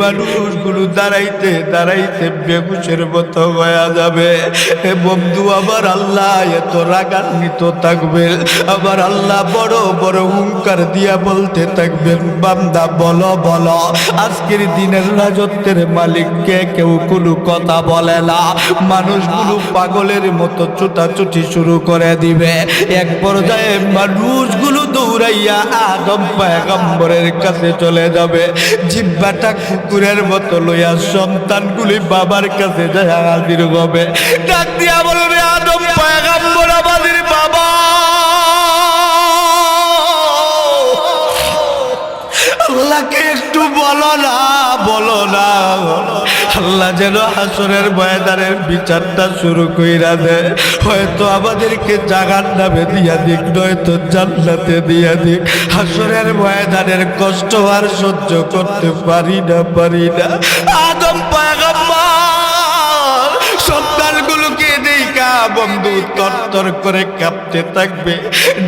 মানুষগুলো দাঁড়াইতে দাঁড়াইতে বেহুশের মতো হয়ে যাবে। এ বন্ধু, আবার আল্লাহ এত রাগান্বিত থাকবেন, আবার আল্লাহ বড় বড় হুঙ্কার দিয়া বলতে থাকবেন, বান্দা বলো বলো, আজকের দিনের রাজত্বের মালিককে কেউ কোনো কথা বলে না। মানুষগুলো পাগলের মতো ছুটাছুটি শুরু করে দিবে। এক পর্যায়ে মানুষগুলো দৌড়াইয়া আদম পয়গম্বরের কাছে চলে যাবে। জিহ্বাটা কুকুরের মতো লইয়া সন্তানগুলি বাবার কাছে যায় হাজির হবে। ডাক দিয়া বলবে, আদম পয়গম্বর আমাদের বাবা, আল্লাহকে একটু বলো না, বলো না। আল্লাহ যেন হাসরের ময়দানের বিচারটা শুরু কইরা দেয়। হয়তো আমাদেরকে জাহান্নামে দিয়া দিক, নয়তো জান্নাতে দিয়া দিক। হাসরের ময়দানের কষ্ট আর সহ্য করতে পারি না, পারি না। আদম পয়গম্বর সন্তানগুলোকে দেখা বন্ধু তরতর করে কাঁপতে থাকবে।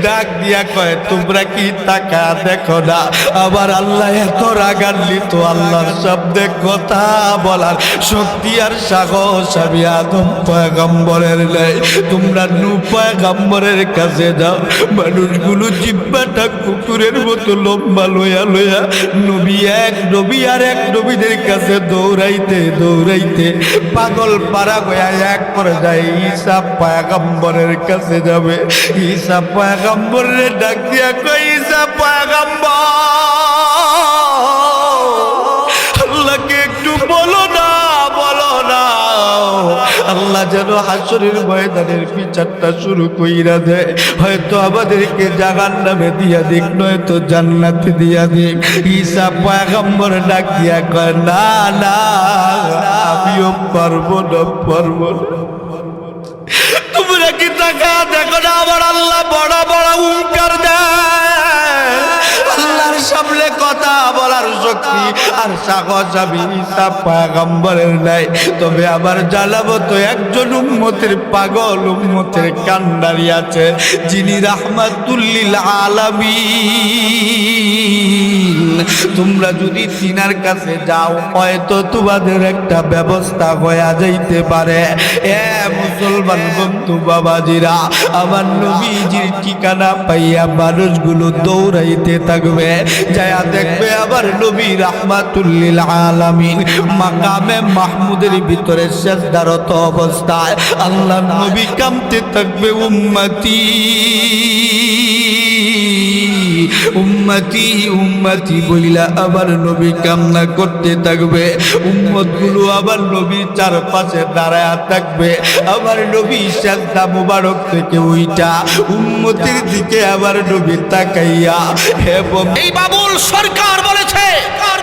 ডাক দিয়া কয়, তোমরা কি তাকা দেখো না আবার আল্লাহ এত রাগান্বিত, আল্লাহর শব্দে কথা বলার শক্তি আর সাহস আমি আদম পয়গম্বরের নেই। তোমরা নূহ পয়গম্বরের কাছে যাও। মানুষগুলো জিহ্বাটা কুকুরের মতো লম্বা লইয়া লইয়া নবী এক নবী আর এক নবীদের কাছে দৌড়াইতে দৌড়াইতে পাগল পারা হইয়া এক পর্যায়ে ঈসা পয়গম্বরের কাছে যাবে। ঈসা পয়গম্বরের ডাক দিয়া কই, ঈসা পয়গম্বর, আল্লাহকে একটু বলো না, বলো না। আল্লাহ যেন হাসরের ময়দানের বিচারটা শুরু কইরা দেয়। হয়তো আমাদেরকে জাহান্নামে দিয়া দিক, নয়তো জান্নাতে দিয়া দিক। ঈসা পয়গম্বর ডাক দিয়া কয়, না না, আমিও পারবো না, পারবো না। তোমরা কি টাকা দেখো না আমার আল্লাহ বড় বড় হুঙ্কার দেয়। আল্লাহর সামনে কথা বলার শক্তি আর সাহস আমি ঈসা পয়গম্বরের নাই। তবে আবার জানাবো তো, একজন উম্মতের পাগল উম্মতের কান্ডারি আছে, যিনি রাহমাতুল লিল আলামিন। তোমরা যদি তিনার কাছে যাও, হয়তো তোমাদের একটা ব্যবস্থা হয়ে যাইতে পারে। এ মুসলমান বন্ধু বাবাজিরা, আমার নবীজির ঠিকানা পাইয়া মানুষগুলো দৌড়াইতে থাকবে। যায়া দেখবে আবার নবী রাহমাতুল লিল আলামিন মাকামে মাহমুদের ভিতরে সিজদারত অবস্থায় আল্লাহ নবী কাঁদতে থাকবে, উম্মতি উম্মতি উম্মতি বইলা আবার নবী কান্না করতে থাকবে। উম্মতগুলো আবার নবীর চারপাশে দাঁড়ায়া থাকবে। আবার নবী সিজদা মুবারক থেকে উইটা উম্মতের দিকে আবার নবী তাকাইয়া, এবং এই বাবুল সরকার বলেছে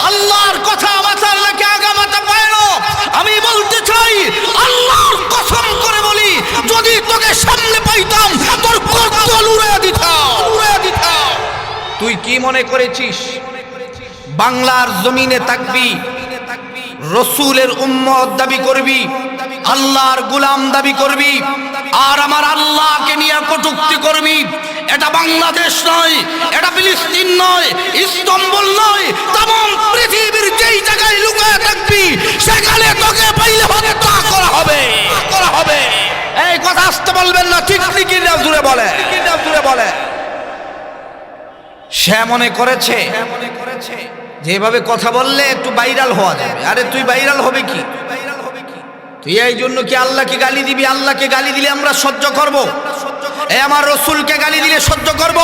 আল্লাহর কথা মাথার লেখে আগামাতা পায় না। আমি বলতে চাই, আল্লাহর কসম করে বলি, যদি তোকে সামনে পাইতাম তোর কর্তল উড়ে দিতাম, উড়ে দিতাম। তুই কি মনে করেছিস বাংলার জমিনে থাকবি, রসুলের উম্মত দাবি করবি, আল্লাহর গোলাম দাবি করবি, আর আমার আল্লাহকে নিয়ে কটূক্তি করবি? এটা বাংলাদেশ নয়, এটা ফিলিস্তিন নয়, ইস্তাম্বুল নয়, तमाम পৃথিবীর যেই জায়গায় লুকায় থাকবি সেখানে তোকে পাইলে হত্যা করা হবে, করা হবে। এই কথা আসতে বলবেন না, ঠিক ঠিকই না, জুড়ে বলে, জুড়ে বলে। সে মনে করেছে যেভাবে কথা বললে একটু ভাইরাল হওয়া যাবে। আরে তুই ভাইরাল হবে কি? তুই এই জন্য কি আল্লাহকে গালি দিবি? আল্লাহকে গালি দিলে আমরা সহ্য করব? এই আমার রসুলকে গালি দিলে সহ্য করব?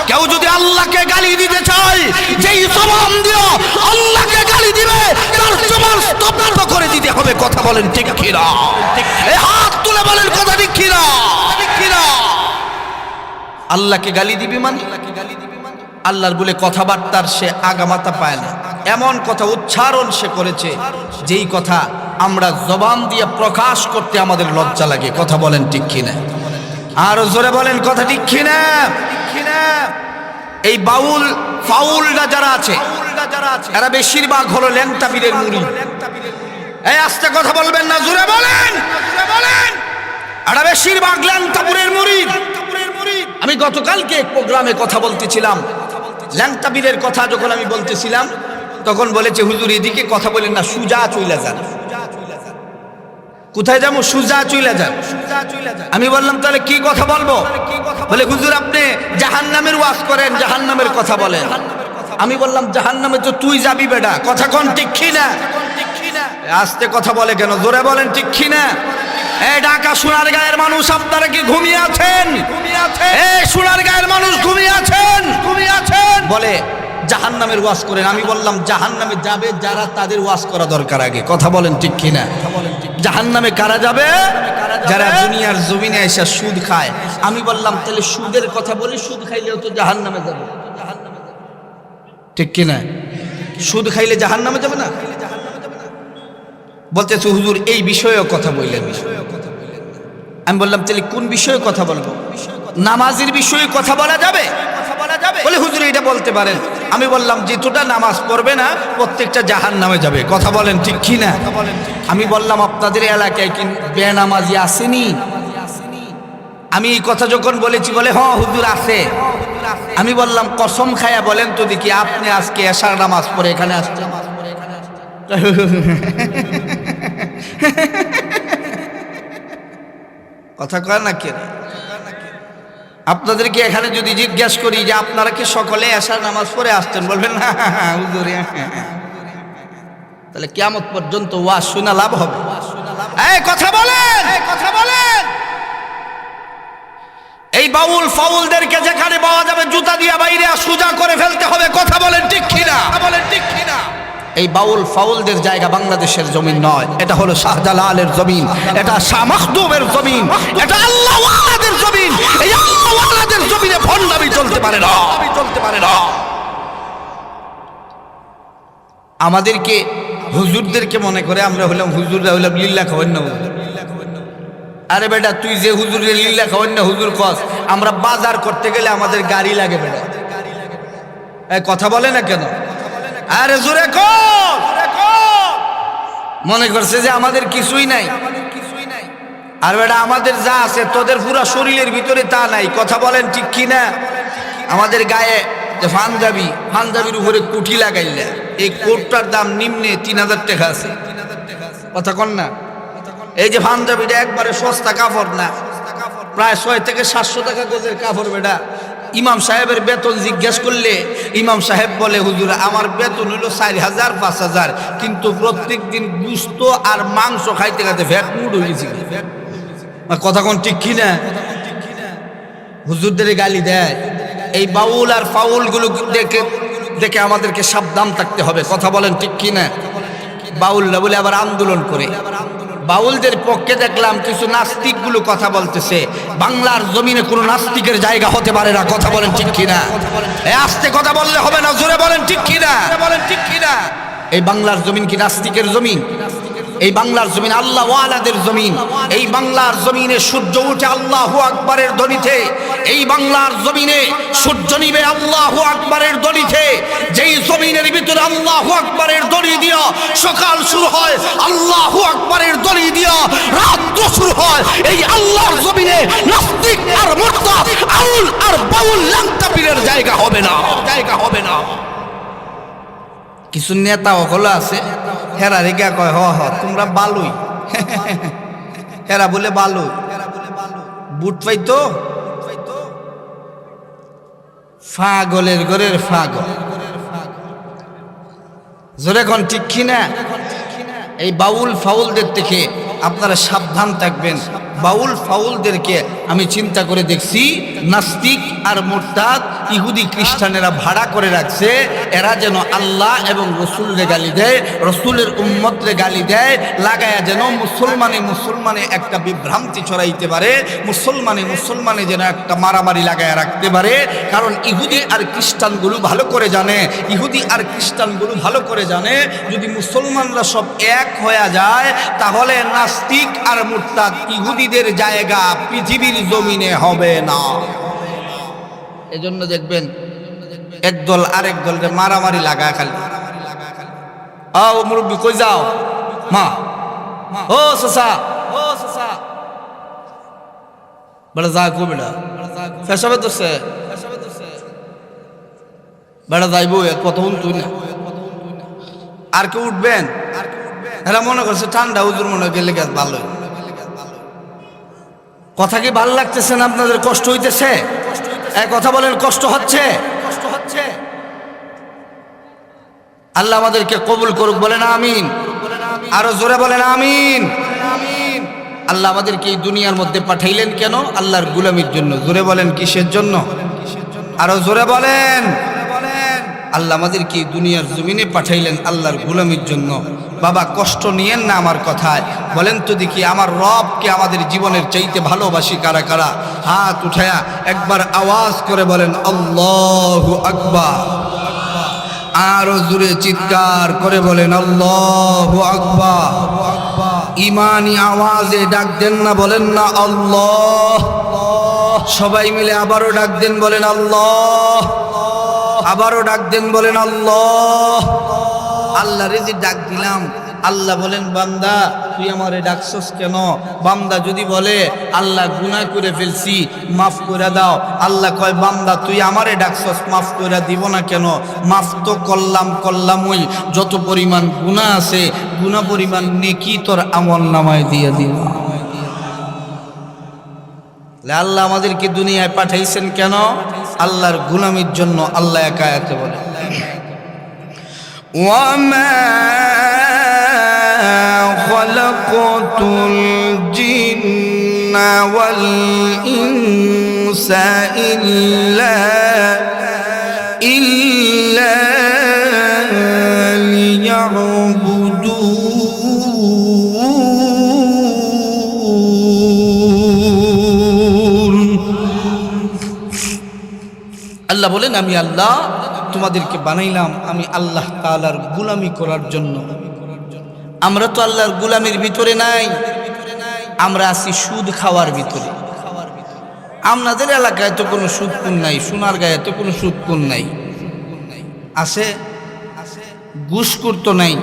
কেউ যদি আল্লাহকে গালি দিতে চায়, যেই জবান দিও আল্লাহকে গালি দিবে তার জবান স্তব্ধ করে দিতে হবে। কথা বলেন ঠিক কি না? এই হাত তুলে বলেন কথা ঠিক কি না? ঠিক কি না? আল্লাহকে গালি দিবি মানে আল্লাহর বলে কথাবার্তার সে আগামাতা পায় না। এমন কথা উচ্চারণ সে করেছে যেই কথা আমরা জবান দিয়ে প্রকাশ করতে আমাদের লজ্জা লাগে। কথা বলেন ঠিক কিনা? আর জোরে বলেন কথা ঠিক কিনা? এই বাউল ফাউলরা যারা আছে এরা বেশিরভাগ হলো ল্যাংটা পীরের মুরিদ। এই আস্তে কথা বলবেন না, জোরে বলেন, এরা বেশিরভাগ ল্যাংটা পীরের মুরিদ। আমি গতকালকে এক প্রোগ্রামে কথা বলতেছিলাম, ল্যাংটা পীরের কথা যখন আমি বলতেছিলাম, তখন বলেছে হুজুর এদিকে কথা বলেন না, সুজা চইলা যান। কোথায় যাবো? সুজা চইলা যান। আমি বললাম তাহলে কি কথা বলবো? বলে হুজুর আপনি জাহান্নামের ওয়াজ করেন, জাহান্নামের কথা বলেন। আমি বললাম জাহান্নামে তো তুই যাবি বেটা, কথা কোন ঠিক কি না? আস্তে কথা বলে কেন, জোরে বলেন ঠিক কি না? এই ঢাকা সোনারগাঁয়ের মানুষ আপনারা কি ঘুমিয়ে আছেন? এই সোনারগাঁয়ের মানুষ ঘুমিয়ে আছেন? বলে জাহান্নামের ওয়াজ করেন। আমি বললাম জাহান্নামে যাবে যারা, তাদের ওয়াজ করা দরকার আগে, কথা বলেন ঠিক কি না? জাহান্নামে কারা যাবে? যারা দুনিয়ার জমিনে এসে সুদ খায়। আমি বললাম তাহলে সুদের কথা বলি, সুদ খাইলেও তো জাহান্নামে যাবে, ঠিক কি না? সুদ খাইলে জাহান্নামে যাবে না? বলতেছে হুজুর এই বিষয়েও কথা বললেন। আমি বললাম তাহলে কোন বিষয়ে কথা বলবো? নামাজের বিষয়ে কথা বলা যাবে? বলে হুজুর এটা বলতে পারেন। আমি বললাম যেটা নামাজ পড়বে না প্রত্যেকটা জাহান্নামে যাবে, কথা বলেন ঠিক কি না? আমি বললাম আপনাদের এলাকায় কি বেনামাজি আসেনি? আমি এই কথা যখন বলেছি বলে হ্যাঁ হুজুর আছে। আমি বললাম কসম খায়া বলেন তো দেখি আপনি আজকে এশার নামাজ পড়ে এখানে আসছেন? কথা কয় না কে? আপনাদেরকে এখানে যদি জিজ্ঞেস করি যে আপনারা কি সকলে এশার নামাজ পড়ে আসছেন, বলবেন না হুজুর। তাহলে কিয়ামত পর্যন্ত ওয়াজ শোনা লাভ হবে? এই কথা বলেন, এই বাউল ফাউলদেরকে যেখানে পাওয়া যাবে জুতা দিয়ে বাইরে সোজা করে ফেলতে হবে, কথা বলেন ঠিক কিনা? এই বাউল ফাউলদের জায়গা বাংলাদেশের জমিন নয়, এটা হলো শাহজালালের জমিন, এটা শাহ মখদুমের জমিন, এটা আল্লাহ ওয়ালাদের জমিন। এই আল্লাহ ওয়ালাদের জমিনে ভণ্ডামি চলতে পারে না। আমাদেরকে হুজুরদেরকে মনে করে আমরা হলাম হুজুররা হলাম লিল্লা খাওয়ান না। আরে বেটা তুই যে হুজুরের লিল্লা খাওয়ান না হুজুর কস, আমরা বাজার করতে গেলে আমাদের গাড়ি লাগে বেটা। কথা বলে না কেন? আরে জোরে কর। মনে করছে যে আমাদের কিছুই নাই। আর বেটা আমাদের যা আছে তোদের পুরো শরীরের ভিতরে তা নাই, কথা বলেন ঠিক কি না? আমাদের গায়ে যে পাঞ্জাবির উপরে কুঠি লাগাইলে এই কোটটার দাম নিম্নে 3000 টাকা আছে, কথা কন না? এই যে পাঞ্জাবিটা একবারে সস্তা কাপড় না, প্রায় 600 থেকে 700 টাকা গজের কাপড় বেটা। ইমাম সাহেবের বেতন জিজ্ঞেস করলে ইমাম সাহেব বলে হুজুর আমার বেতন হলো 4000 5000, কিন্তু প্রত্যেক দিন গুস্ত আর মাংস খাইতে খাইতে ফ্যাট মুড হয়ে গেছে। কথা কোন ঠিক কিনা? হুজুরদের গালি দেয়। এই বাউল আর ফাউল গুলো দেখে আমাদেরকে সাবধান থাকতে হবে, কথা বলেন ঠিক কিনা? বাউলরা বলে আবার আন্দোলন করে। বাউলদের পক্ষে দেখলাম কিছু নাস্তিক গুলো কথা বলতেছে, বাংলার জমিনে কোনো নাস্তিকের জায়গা হতে পারে না, কথা বলেন ঠিক কিনা? আস্তে কথা বললে হবে না, জোরে বলেন ঠিক কিনা? এই বাংলার জমিন কি নাস্তিকের জমিন? এই বাংলার জমিন আল্লাহ ওয়ালাদের জমিন। এই বাংলার জমিনে সূর্য উঠে আল্লাহু আকবারের ধ্বনিতে, এই বাংলার জমিনে সূর্য নিবে আল্লাহু আকবারের ধ্বনিতে। যেই জমিনের ভিতরে আল্লাহু আকবারের ধ্বনি দিয়া সকাল শুরু হয়, আল্লাহু আকবারের ধ্বনি দিয়া রাত শুরু হয়, এই আল্লাহর জমিনে নাস্তিক আর মুরতাদ, আউল আর বাউল ল্যাংটা পীরের জায়গা হবে না। কিছু নেতা হলো আছে, হেরা রেগা কয় হ তোমরা বালুই, হেরা বলে বালুই বুট পাইতো ফাগলের ঘরের ফাগল, জোরে কোন ঠিক কিনা? এই বাউল ফাউলদের থেকে আপনারা সাবধান থাকবেন। বাউল ফাউলদেরকে আমি চিন্তা করে দেখছি নাস্তিক আর মুরতাদ ইহুদি খ্রিস্টানেরা ভাড়া করে রাখছে, এরা যেন আল্লাহ এবং রসুলরে গালি দেয়, রসুলের উম্মতরে গালি দেয়, লাগায়া যেন মুসলমানে একটা বিভ্রান্তি ছড়াইতে পারে, মুসলমানে যেন একটা মারামারি লাগায়া রাখতে পারে। কারণ ইহুদি আর খ্রিস্টানগুলো ভালো করে জানে যদি মুসলমানরা সব এক হয়ে যায় তাহলে নাস্তিক আর মুরতাদ ইহুদিদের জায়গা পৃথিবীর জমিনে হবে না। এজন্য দেখবেন একদল আরেক দলকে মারামারি লাগা, খালি ও মুরব্বী কই যাও, মা ও চাচা বেড়া যা কো বেড়া ফেসাবে ধরছে বেড়া যাইব কত তুই না আর কেউ উঠবেন? এরা মনে করছে ঠান্ডা, হুজুর মনে গেলে গেছে ভালো। কথা কি ভালো লাগতেছে না আপনাদের? কষ্ট হইতেছে? এক কথা বলেন, কষ্ট হচ্ছে? আল্লাহ আমাদেরকে কবুল করুক, বলেন আমিন। আরো জোরে বলেন আমিন। আল্লাহ আমাদেরকে এই দুনিয়ার মধ্যে পাঠাইলেন কেন? আল্লাহর গুলামির জন্য। জোরে বলেন কিসের জন্য? আরো জোরে বলেন। আল্লাহ আমাদেরকে এই দুনিয়ার জমিনে পাঠাইলেন আল্লাহর গুলামির জন্য। বাবা কষ্ট নিয়েন না আমার কথায়। বলেন তো দেখি, আমার রবকে আমাদের জীবনের চাইতে ভালোবাসি কারা কারা? হাত উঠায়া একবার আওয়াজ করে বলেন আল্লাহু আকবার। আরো জোরে চিৎকার করে বলেন আল্লাহু আকবার। ইমানি আওয়াজে ডাক দেন না, বলেন না আল্লাহ। সবাই মিলে আবারও ডাক দেন, বলেন আল্লাহ। আবারও ডাক দেন, বলেন আল্লাহ। আল্লাহ রে যে ডাক দিলাম, আল্লাহ বলেন বান্দা তুই আমারে ডাকছস কেন? বান্দা যদি বলে আল্লাহ গুনাহ করে ফেলছি, মাফ করে দাও, আল্লাহ কয় বান্দা তুই আমারে ডাকছস, মাফ করে দিব না কেন? মাফ তো করলামই, যত পরিমাণ গুনাহ আছে গুনাহ পরিমাণ নেকি তোর আমল নামায় দিয়ে দিলাম। আল্লাহ আমাদেরকে দুনিয়ায় পাঠাইছেন কেন? আল্লাহর গুলামির জন্য। আল্লাহ এক আয়াতে বলে ওয়ামা খালাকাতুল জিন্না ওয়াল ইনসা ইল্লা লিয়াবুদুন। আল্লাহ বলেন আমি আল্লাহ তোমাদেরকে বানাইলাম আমি আল্লাহ তাআলার গুলামি করার জন্য। আমরা তো আল্লাহর গুলামির ভিতরে নাই, আমরা আছি সুদ খাওয়ার ভিতরে। আপনাদের এলাকায় তো কোনো সুদকুন নাই, সোনার গায়ে তো কোনো সুদকুন নাই। আছে? ঘুষখোর তো নাই।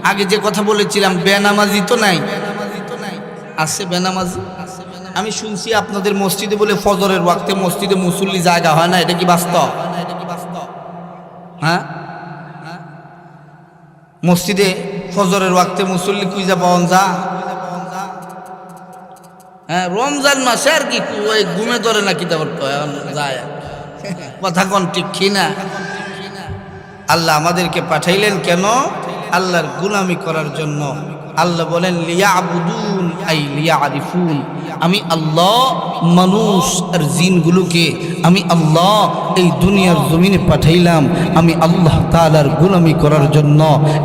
আগে যে কথা বলেছিলাম বেনামাজি তো নাই। আছে বেনামাজি? আমি শুনছি আপনাদের মসজিদে বলে ফজরের ওয়াক্তে মসজিদে মুসল্লি জায়গা হয় না, এটা কি বাস্তব? হ্যাঁ, মসজিদে ফজরের ওয়াক্তে মুসল্লি কুইজা পাওয়ান যা? হ্যাঁ, রমজান মাসে আর কি ঘুমে ধরে না, কি যায় কথা কোন ঠিক কি না? আল্লাহ আমাদেরকে পাঠাইলেন কেন? আল্লাহর গুলামি করার জন্য। আল্লাহ বলেন লিয়াবুদুন আই লিয়ারিফুন। আমি আল্লাহ মানুষ আর জিনগুলোকে আমি আল্লাহ এই দুনিয়ার জমিনে পাঠাইলাম আমি আল্লাহ তাআলার গুলামি করার জন্য।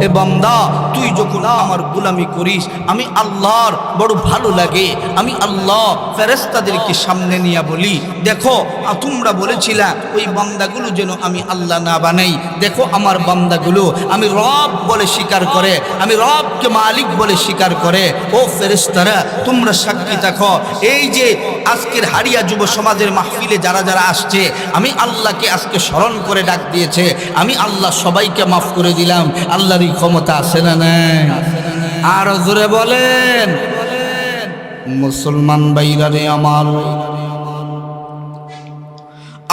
এ বান্দা তুই যখন আমার গুলামি করিস আমি আল্লাহর বড় ভালো লাগে। আমি আল্লাহ ফেরেশতাদেরকে সামনে নিয়ে বলি দেখো তোমরা বলেছিলা ওই বান্দাগুলো যেন আমি আল্লাহ না বানাই, দেখো আমার বান্দাগুলো আমি রব বলে স্বীকার করে, আমি রবকে মালিক বলে স্বীকার করে। ও ফেরেশতারা তোমরা সাক্ষী থাকো, এই যে আজকের হারিয়া যুব সমাজের মাহফিলে যারা যারা আসছে আমি আল্লাহকে আজকে স্মরণ করে ডাক দিয়েছে, আমি আল্লাহ সবাইকে মাফ করে দিলাম। আল্লাহরই ক্ষমতা আছে না নাই? আর জোরে বলেন। মুসলমান ভাইরা রে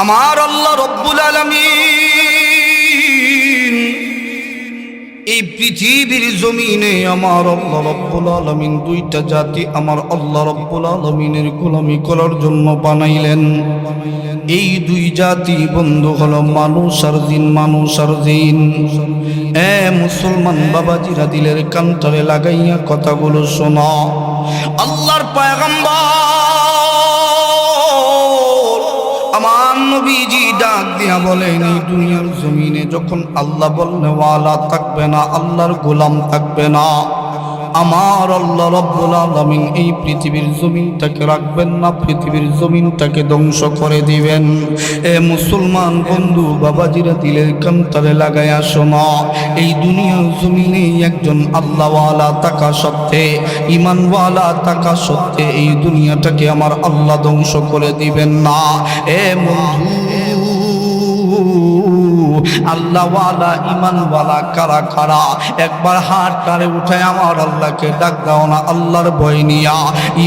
আমার আল্লাহ রব্বুল আলামিন এই পৃথিবীর জমিনে আমার আল্লাহ রব্বুল আলামিন দুইটা জাতি আমার আল্লাহ রব্বুল আলামিনের গোলামি করার জন্য বানাইলেন। এই দুই জাতি বন্ধু হলো মানুষ আর জিন, মানুষ আর জিন। মুসলমান বাবাজিরা দিলের কান্তরে লাগাইয়া কথাগুলো শোনা। আল্লাহর পয়গম্বর আমার নবীজি ডাক দিয়া বলেন এই দুনিয়ার জমিনে যখন আল্লাহ বলনেওয়ালা থাকবে না, আল্লাহর গোলাম থাকবে না, আমার আল্লাহ রব্বুল আলামিন এই পৃথিবীর জমিনটাকে রাখবেন না, পৃথিবীর জমিনটাকে ধ্বংস করে দিবেন। এ মুসলমান বন্ধু বাবাজিরা দিলের কান্তরে লাগায়া শোনা, এই দুনিয়ার জমিনে একজন আল্লাহওয়ালা থাকা সত্ত্বে, ইমানওয়ালা থাকা সত্ত্বে এই দুনিয়াটাকে আমার আল্লাহ ধ্বংস করে দিবেন না। এ বন্ধু আল্লাহওয়ালা ইমানওয়ালা কারা কারা? একবার হাত টারে উঠে আমার আল্লাহকে ডাক দাও না, আল্লাহর ভয় নিয়া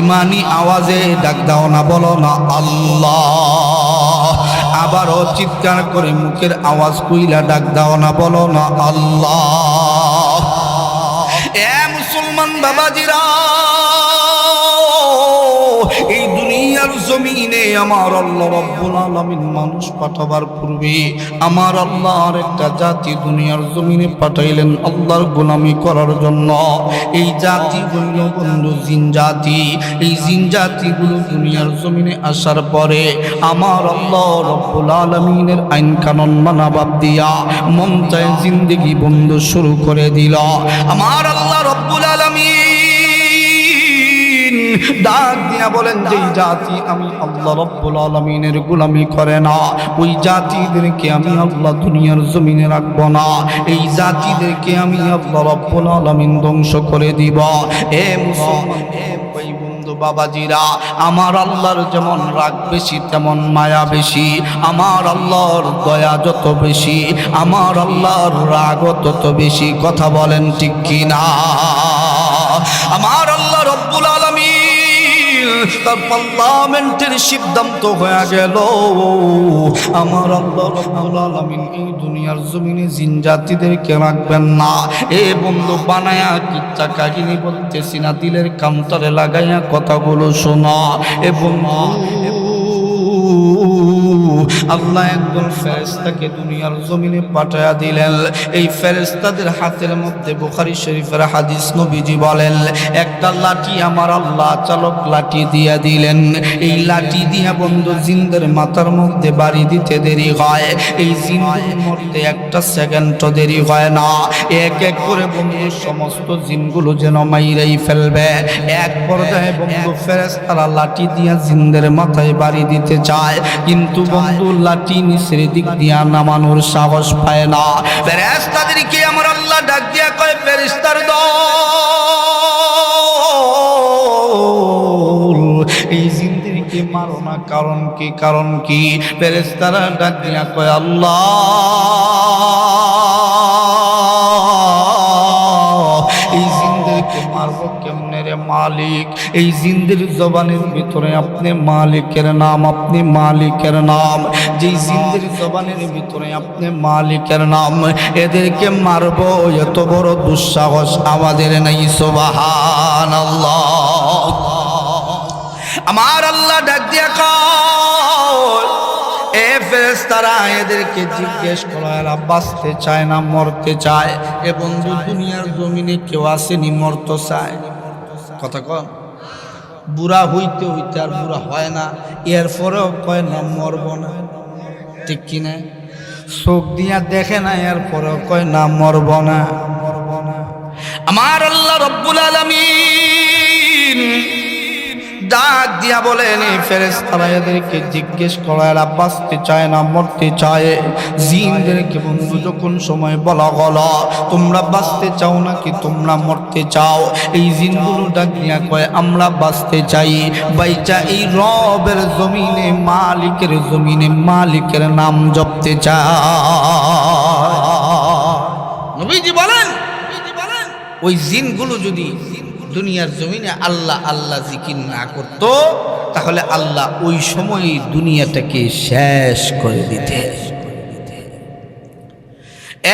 ইমানি আওয়াজে ডাক দাও না, বলো না আল্লাহ। আবারও চিৎকার করে মুখের আওয়াজ কইলা ডাক দাও না, বলো না আল্লাহ। এ মুসলমান বাবাজিরা, এই দুনিয়ার জমিনে আমার আল্লাহ রব্বুল আলামিন মানুষ পাঠাবার পূর্বে আমার আল্লাহ আর একটা জাতি দুনিয়ার জমিনে পাঠাইলেন আল্লাহর গোলামি করার জন্য। এই জাতি হইল বন্ধু জিন জাতি। এই জিন জাতিগুলো দুনিয়ার জমিনে আসার পরে আমার আল্লাহ রব্বুল আলামিনের আইন কানুন মানা বাদ দিয়া মন চায় জিন্দেগি বন্ধু শুরু করে দিল। আমার আল্লাহ রব্বুল আলামিন ডাক দিয়া বলেন, যেই জাতি আমি আল্লাহ রব্বুল আলামিনের গোলামি করে না ওই জাতিদেরকে আমি আল্লাহ দুনিয়ার জমিনে রাখবো না। এই জাতিদেরকে আমি আল্লাহ রব্বুল আলামিন ধ্বংস করে দিব। এ মুসলমান ভাই বন্ধু বাবাজিরা, আমার আল্লাহর যেমন রাগ বেশি তেমন মায়া বেশি। আমার আল্লাহর দয়া যত বেশি আমার আল্লাহর রাগ তত বেশি। কথা বলেন ঠিক কিনা? আমার আল্লাহ রব্বুল আলামিন তার পার্লামেন্টের সিদ্ধান্ত হয়ে গেল, আমার আল্লাহ রব্বুল আলামিন এই দুনিয়ার জমিনে জিন জাতিদেরকে রাখবেন না। এ বন্ধু বানায়া কিচ্ছা কাহিনী বলতেছি না, দিলের কান্তরে লাগাইয়া কথাগুলো শোনা। এ বন্ধু আল্লাহ একদল ফেরেশতাকে দুনিয়ার জমিনে পাঠায়া দিলেন। এই ফেরেশতাদের হাতের মধ্যে বুখারী শরীফের হাদিস, নবীজি বলেন একটা লাঠি আমার আল্লাহ চালক লাঠি দিয়া দিলেন। এই লাঠি দিয়া বন্ধু জিনদের মাথার মধ্যে বাড়ি দিতে দেরি হয়, এই জিনগুলোর মধ্যে একটা সেকেন্ডও দেরি হয় না। এক এক করে বন্ধু সমস্ত জিনগুলো যেন মাইরাই ফেলবে। এক পর্যায়ে বন্ধু ফেরেশতারা লাঠি দিয়া জিনদের মাথায় বাড়ি দিতে চায়, কিন্তু বন্ধু লাঠি নিচের দিক দিয়া নামানোর সাহস পায় না। ফেরেশতাদেরকে আমার আল্লাহ ডাক দিয়া কয়, ফেরেশতার দল এই জিনদেরকে মারো না, কারণ কি? কারণ কি? ফেরেশতারা ডাক দিয়া কয়, আল্লাহ এই জিনদেরকে মারবো কেমনে রে মালিক? এই জিনদের জবানের ভিতরে আপনি মালিকের নাম, আপনি মালিকের নাম। যেই জিনদের জবানের ভিতরে আপনি মালিকের নাম, এদেরকে মারবো এত বড় দুঃসাহস আমাদের নাই। সুবহানাল্লাহ। আমার আল্লাহ ডাক দিয়া কয়, এ ফেরেশতারা এদেরকে জিজ্ঞেস করো এরা বাঁচতে চায় না মরতে চায়? এ বন্ধু দুনিয়ার জমিনে কেউ আসেনি মরতে চায়? কথা কন। বুড়া হইতে হইতে আর বুড়া হয় না, এরপরেও কয় না মরব না, ঠিক কিনা? চোখ দিয়া দেখে না এরপরেও কয় না মরব না। আমার আল্লাহ রব্বুল আলামিন ডাক দিয়া বলেন, এই ফেরেশতারা এদেরকে জিজ্ঞেস করা এরা বাঁচতে চায় না মরতে চায়? জিনদেরকে বন্ধু যখন সময় বলা হলো তোমরা বাঁচতে চাও নাকি তোমরা মরতে চাও, এই জিনগুলো ডাক দিয়া কয় আমরা বাঁচতে চাই। বাইচা এই রবের জমিনে মালিকের জমিনে মালিকের নাম জপতে চায়। নবীজি বলেন ওই জিনগুলো যদি দুনিয়ার জমিনে আল্লাহ আল্লাহ জিকির না করত তাহলে আল্লাহ ওই সময় দুনিয়াটাকে শেষ করে দিতে।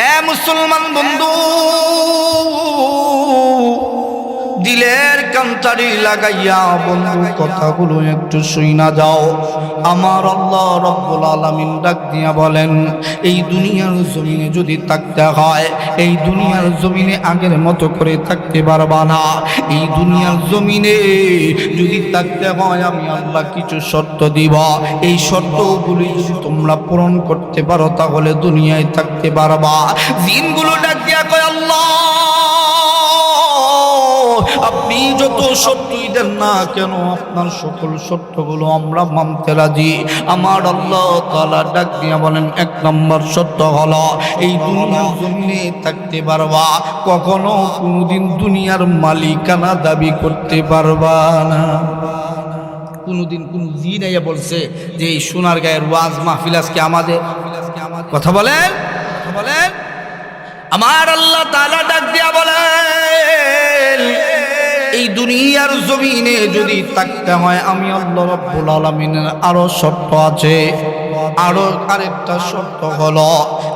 এ মুসলমান বন্ধু, দিলের কান্তারি লাগাইয়া বন্ধু কথাগুলো একটু শুইনা যাও। আমার আল্লাহ রব্বুল আলামিন ডাক দিয়া বলেন, এই দুনিয়ার জমিনে যদি থাকতে হয় এই দুনিয়ার জমিনে আগের মতো করে থাকতে পারবা না। এই দুনিয়ার জমিনে যদি থাকতে হয় আমি আল্লাহ কিছু শর্ত দিব, এই শর্তগুলি যদি তোমরা পূরণ করতে পারো তাহলে দুনিয়ায় থাকতে পারবা। জিনগুলো ডাক দিয়া কয়, আল্লাহ আপনি যত শর্তই দেন না কেন আপনার সকল শর্তগুলো আমরা মানতে রাজি। আমার আল্লাহ তাআলা ডাক দিয়া বলেন, এক নম্বর শর্ত হলো এই দুনিয়ার জমিনে থাকতে পারবা, কখনো কোনোদিন দুনিয়ার মালিকানা দাবি করতে পারবা না। কোনোদিন কোন জিন আইয়া বলছে যে এই সোনার গায়ের ওয়াজ মাহফিল আজকে আমাদের? কথা বলেন বলেন। আমার আল্লাহ তাআলা ডাক দিয়া বলেন, এই দুনিয়ার জমিনে যদি থাকতে হয় আমি আল্লাহ রাব্বুল আলামিনের আরো শর্ত আছে। আরো আরেকটা শর্ত হলো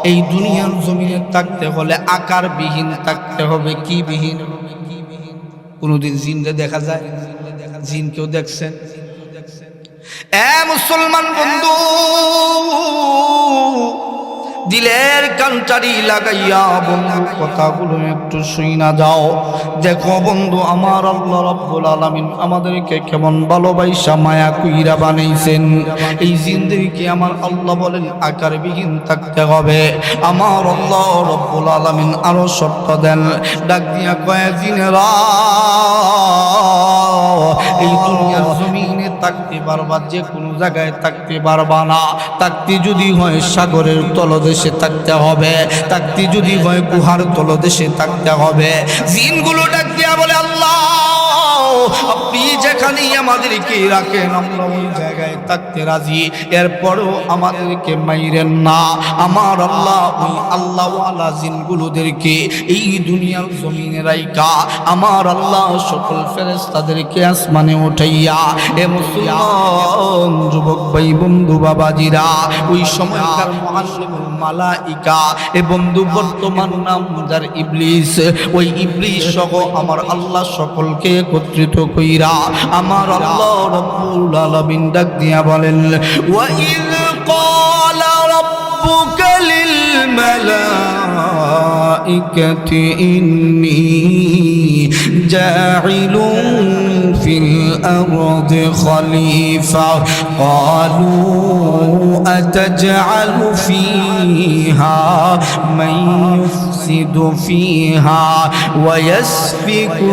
এই দুনিয়ার জমিনে থাকতে হলে আকারবিহীন থাকতে হবে। কি বিহীন? কোনদিন জিনরে দেখা যায়? জিন কেউ দেখছেন? এ মুসলমান বন্ধু, দিলের কানটারি লাগাইয়া বন্ধু কথাগুলো একটু শুইনা যাও। দেখো বন্ধু, আমার আল্লাহ রাব্বুল আলামিন আমাদেরকে কেমন ভালোবাসা মায়া কইরা বানাইছেন। এই জিন্দেগিকে আমার আল্লাহ বলেন আকারবিহীন থাকতে হবে। আমার আল্লাহ রাব্বুল আলামিন আরো শর্ত দেন, ডাক দিয়া কয় জিনেরা এই দুনিয়ার জমিনে থাকতে পারবা, যে কোনো জায়গায় থাকতে পারবা না। থাকতে যদি হয় সাগরের তলদেশে থাকতে হবে, থাকতে যদি হয় গুহার তলদেশে থাকতে হবে। জিনগুলো ডাক দিয়া বলে আল্লাহ আপনি যেখানেই আমাদেরকে রাখেন আমরা ওই জায়গায় থাকতে রাজি, এরপরেও আমাদেরকে মাইরেন না। আমার আল্লাহ ওই আল্লাহওয়ালা জিনগুলোদেরকে এই দুনিয়ার জমিনে রাইকা আমার আল্লাহ সকল ফেরেশতাদেরকে আসমানে উঠাইয়া, এ মুসলমান যুবক ভাই বন্ধু বাবাজিরা, ওই সময়কার মুআল্লিমুল মালাইকা এ বন্ধু বর্তমান নাম যার ইবলিস, ওই ইবলিস সহ আমার আল্লাহ সকলকে একত্রিত কইরা আমার আল্লাহ রাব্বুল আলামিন ডাক দিয়া বলেন ওয়া ইয ক্বালা রাব্বুকা লিল মালাইকাতি ইন্নী জাইলুন ফিল আরদি খলিফা ক্বালু আতাজআলু ফিহা মান ইউফসিদু ফিহা ওয়া ইয়াসফিকু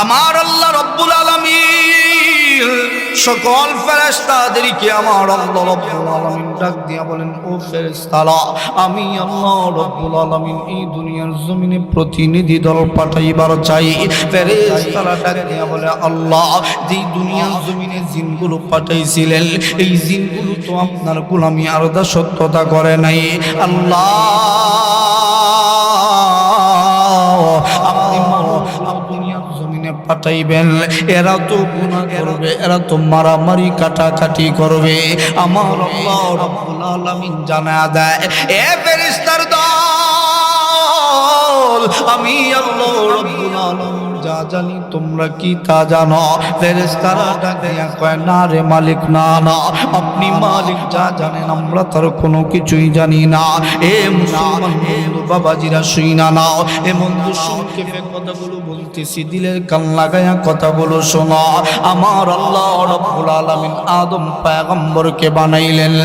আমার আল্লাহ রাব্বুল আলামিন সকল ফেরেশতাদেরকে আমার আল্লাহ রাব্বুল আলামিন ডাক দিয়া বলেন ও ফেরেশতারা, আমি আল্লাহ রাব্বুল আলামিন এই দুনিয়ার জমিনে প্রতিনিধি দল পাঠাইবার চাই। ফেরেশতারা ডাক দিয়া বলে আল্লাহ, যেই দুনিয়ার জমিনে জিনগুলো পাঠাইছিলেন এই জিনগুলো তো আপনার গোলামি আর দাসত্বতা করে নাই। আল্লাহ আপনি দুনিয়ার জমিনে পাঠাইবেন, এরা তো গুনাহ করবে, এরা তো মারামারি কাটাকাটি করবে। আমার আল্লাহ রাব্বুল আলামিন জানা দেয় এ ফেরেশতার দল, আমি আল্লাহ রাব্বুল আলামিন যা জানি তোমরা কি তা জানো। ফেরেশতারা ডাকিয়া কয় না রে মালিক, না না, আপনি মালিক, যা জানেন আমরা তার কোনো কিছুই জানি না। এ মুসলমান বন্ধু বাবাজিরা শুইনা নাও, এ বন্ধু সংক্ষেপে কথাগুলো বলতেছি, দিলের কান লাগায়া কথাগুলো শোনো। আমার আল্লাহ রাব্বুল আলামিন আদম পয়গম্বরকে বানাইলেন।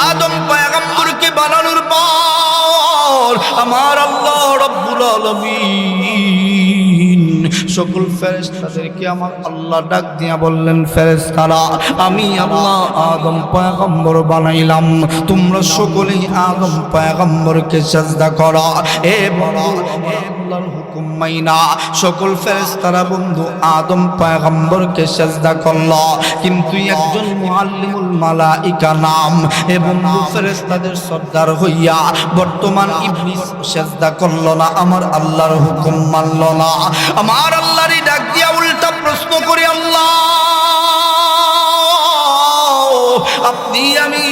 আদম পয়গম্বরকে বানানোর পর আমার আল্লাহ রাব্বুল আলামিন সকল ফেরেশতাদেরকে আমার আল্লাহ ডাক দিয়া বললেন ফেরেশতারা, আমি আল্লাহ আদম পয়গম্বর বানাইলাম, তোমরা সকলেই আদম পয়গম্বরকে সিজদা করো। এ বন্ধু আল্লাহর হুকুম মাইনা সকল ফেরেশতারা বন্ধু আদম পয়গম্বরকে সিজদা করলো, কিন্তু একজন মুআল্লিমুল মালাইকা নাম এ বন্ধু ফেরেশতাদের সর্দার হইয়া বর্তমান ইবলিস সিজদা করলো না, আমার আল্লাহর হুকুম মানলো না। আমার আল্লাহরই ডাক দিয়া উল্টা প্রশ্ন করি, আল্লাহ আপনি আমি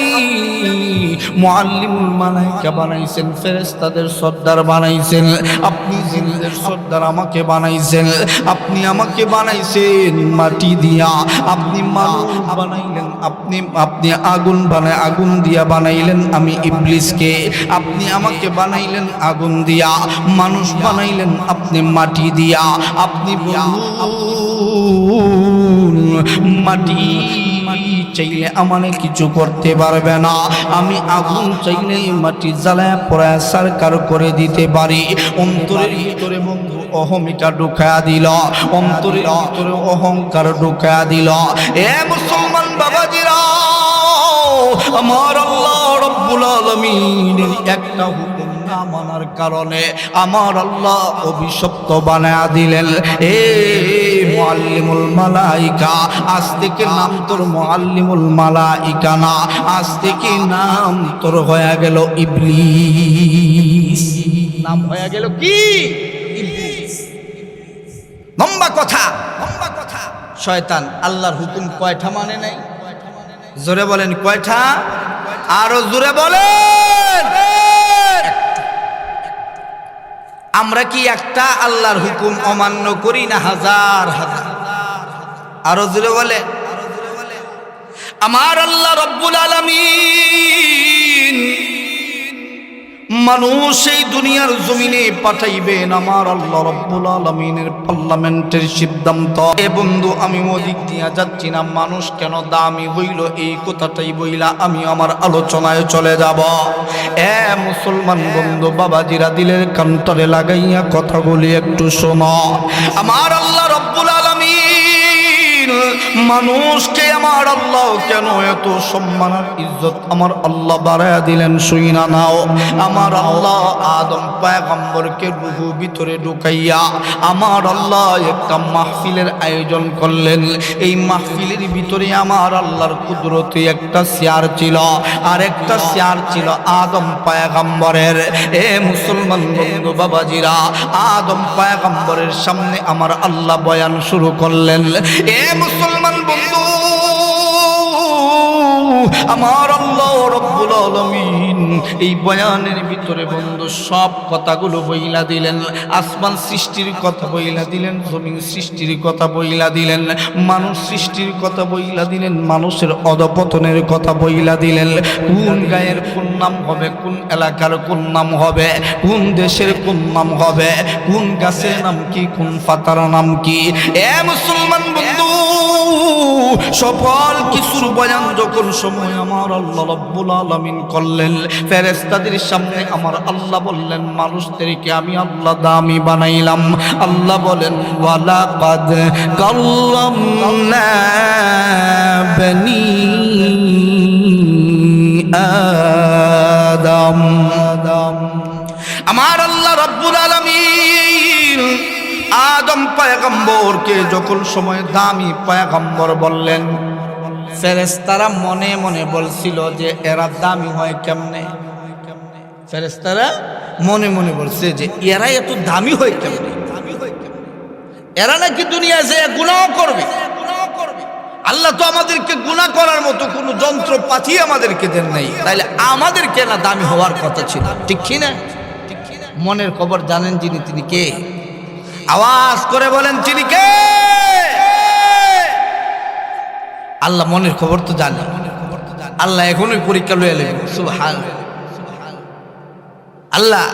মুআল্লিমুল মালাইকা বানাইছেন, ফেরেশতাদের সর্দার বানাইছেন, আপনি জিনদের সর্দার আমাকে বানাইছেন, আপনি আমাকে বানাইছেন মাটি দিয়া, আপনি মানুষ বানাইলেন, আপনি আগুন আগুন দিয়া বানাইলেন আমি ইবলিসকে, আপনি আমাকে বানাইলেন আগুন দিয়া, মানুষ বানাইলেন আপনি মাটি দিয়া। আপনি বলুন মাটি চাইলে আমাকে কিছু করতে পারবে না, আমি আগুন চাইলে মাটি জ্বালায় পোড়ায় সারকার করে দিতে পারি। অন্তরের ভিতরে বন্ধু অহমিকা ঢুকা দিল, অন্তরের ভিতরে অহংকার ঢুকা দিল। এ মুসলমান বাবাজিরা, আমার আল্লাহ রাব্বুল আলামিনের একটা হুকুম না মানার কারণে আমার আল্লাহ অভিশপ্ত বানায়া দিলেন। এ মুআল্লিমুল মালাইকা, আজ থেকে নাম তোর মুআল্লিমুল মালাইকা না, আজ থেকে নাম তোর হয়ে গেল ইবলিস। নাম হয়ে গেল কি? ইবলিস। কথা। শয়তান আল্লাহর হুকুম কয়টা মানে নাই? জোরে বলেন কয়টা? আরো জোরে বলেন। আমরা কি একটা আল্লাহর হুকুম অমান্য করি না হাজার হাজার? আরো জোরে বলেন। আমার আল্লাহ রব্বুল আলামিন মানুষ এই দুনিয়ার জমিনে পাঠাইবেন, আমার আল্লাহ রব্বুল আলামিনের পার্লামেন্টের সিদ্ধান্ত। এ বন্ধু আমি ওদিক দিয়া যাচ্ছি না, মানুষ কেন দামি হইল এই কথাটাই বইলা আমি আমার আলোচনায় চলে যাব। এ মুসলমান বন্ধু বাবাজিরা, দিলের কান্তরে লাগাইয়া কথাগুলি একটু শোনো। আমার আল্লাহ রব্বুল আলামিন মানুষকে আমার আল্লাহ কেন এত সম্মান আর ইজ্জত আমার আল্লাহ বাড়ায়া দিলেন শুইনা নাও। আমার আল্লাহ আদম পয়গম্বরকে রূহ ভিতরে ঢুকাইয়া আমার আল্লাহ একটা মাহফিলের আয়োজন করলেন। এই মাহফিলের ভিতরে আমার আল্লাহর কুদরতে একটা চেয়ার ছিল, আর একটা চেয়ার ছিল আদম পয়গম্বরের। এ মুসলমান বন্ধু বাবাজিরা, আদম পয়গম্বরের সামনে আমার আল্লাহ বয়ান শুরু করলেন। এ মুসলমান বন্ধু, আমার আল্লাহ রব্বুল আলামিন এই বয়ানের ভিতরে বন্ধু সব কথাগুলো বইলা দিলেন। আসমান সৃষ্টির কথা বইলা দিলেন, জমিন সৃষ্টির কথা বইলা দিলেন, মানুষ সৃষ্টির কথা বইলা দিলেন, মানুষের অধপতনের কথা বইলা দিলেন। কোন গায়ের কোন নাম হবে, কোন এলাকার কোন নাম হবে, কোন দেশের কোন নাম হবে, কোন গাছের নাম কি, কোন পাতার নাম কি। এ মুসলমান বন্ধু, সকল কিছুর বয়ান যখন সময় আমার আল্লাহ রাব্বুল আলামিন করলেন, ফেরেশতাদের সামনে আমার আল্লাহ বললেন মানুষদেরকে আমি আল্লাহ দামি বানাইলাম। আল্লাহ বলেন ওয়ালাকাদ কাল্লামনা বনি আদম। আমার আল্লাহ রাব্বুল আলামিন আদম পয়গম্বরকে যখন সময় দামি পয়গম্বর বললেন, ফেরেশতারা মনে মনে বলছিল যে এরা দামি হয় কেমনে। ফেরেশতারা মনে মনে বলছে যে এরা এত দামি হয় কেমনে, এরা নাকি দুনিয়া যে গুনাহ করবে। আল্লাহ তো আমাদেরকে গুনাহ করার মতো কোনো যন্ত্রপাতি আমাদেরকে দেন নাই, তাইলে আমাদেরকে না দামি হওয়ার কথা ছিল, ঠিক কি না? মনের খবর জানেন যিনি, তিনি কে? আওয়াজ করে বলেন তিনি কে? আল্লাহ মনের খবর তো জানে। আল্লাহ এখনই পরীক্ষা লয়ে এলেন। সুবহানাল্লাহ। আল্লাহ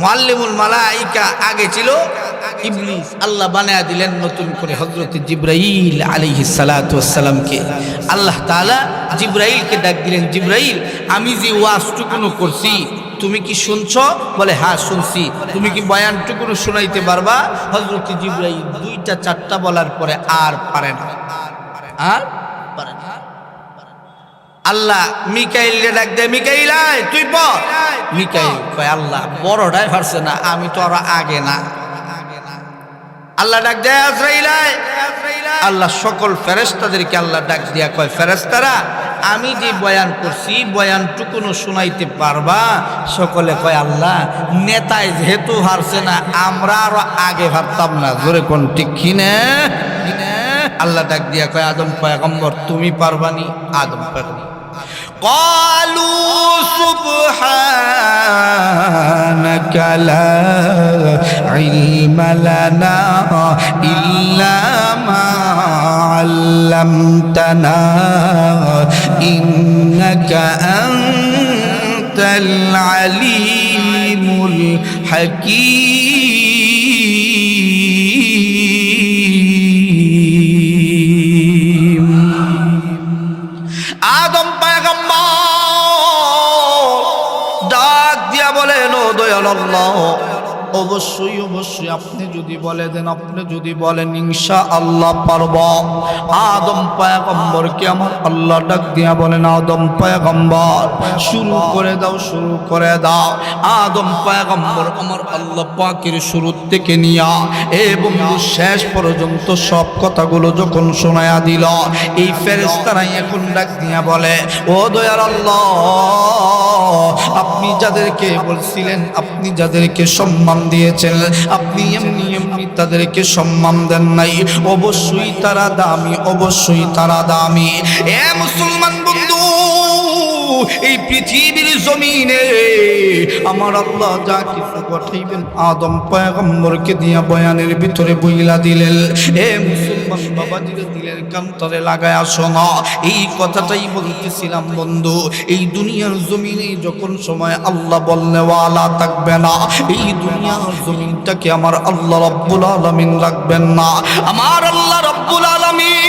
মুআল্লিমুল মালাইকা আগে ছিল ইবলিস, আল্লাহ বানায়া দিলেন নতুন করে হযরত জিবরাইল আলাইহিস সালাতু ওয়াস সালামকে। আল্লাহ তাআলা জিবরাইলকে ডাক দিলেন, জিবরাইল আমি যে ওয়াজটুকুনো করছি তুমি কি শুনছো? বলে হ্যাঁ শুনছি। তুমি কি বয়ানটুকুনো শোনাইতে পারবা? হযরত জিবরাইল দুইটা চারটা বলার পরে আর পারে না, আর পারে না। আল্লাহ মিকাইলকে ডাক দেয়, মিকাইল আয় তুই পড়। মিকাইল কয় আল্লাহ বড়টাই পারছে না, আমি তো আরো আগে না। আল্লাহ ডাক দেয় আজরাইল আয়। আল্লাহ সকল ফেরেশতাদেরকে আল্লাহ ডাক দিয়া কয় ফেরেশতারা আমি যে বয়ান করছি বয়ানটুকুনো শোনাইতে পারবা? সকলে কয় আল্লাহ নেতায় যেহেতু হারছে না আমরা আরো আগে ভাবতাম না। জোরে কোন ঠিক কি না? আল্লাহ ডাক দিয়া কয় আদম পয়গম্বর তুমি পারবানি? আদম পয়গম্বর قالوا سبحانك لا علم لنا إلا ما علمتنا إنك أنت العليم الحكيم। আদম ডাক দিয়া বলেন ও দয়াল আল্লাহ, অবশ্যই অবশ্যই আপনি যদি বলে দেন, আপনি যদি বলেন ইনশাআল্লাহ পারব। আদম পয়গম্বরকে আমার আল্লাহ ডাক দিয়া বলেন আদম পয়গম্বর শুরু করে দাও, শুরু করে দাও। আদম পয়গম্বর আমার আল্লাহ পাকের শুরু থেকে নিয়া এবং শেষ পর্যন্ত সব কথাগুলো যখন শোনায়া দিল, এই ফেরেশতারাই এখন ডাক দিয়া বলে ও দয়াল আল্লাহ, আপনি যাদেরকে বলছিলেন, আপনি যাদেরকে সম্মান দিয়েছেন, আপনি এমনি এমনি আপনি তাদেরকে সম্মান দেন নাই। অবশ্যই তারা দামি, অবশ্যই তারা দামি। এ মুসলমান বন্ধু, এই পৃথিবীর জমিনে আমার আল্লাহ যা কিছু পাঠাইবেন আদম পয়গম্বরকে দিয়া বয়ানের ভিতরে বইলা দিলেন। এ মুসলমান বাবা দিলের কান্তরে লাগায় আসো না। এই কথাটাই বলতেছিলাম বন্ধু, এই দুনিয়ার জমিনে যখন সময় আল্লাহ বলনেওয়ালা থাকবে না, এই দুনিয়ার জমিনটাকে আমার আল্লাহ রব্বুল আলামিন রাখবেন না। আমার আল্লাহ রব্বুল আলামিন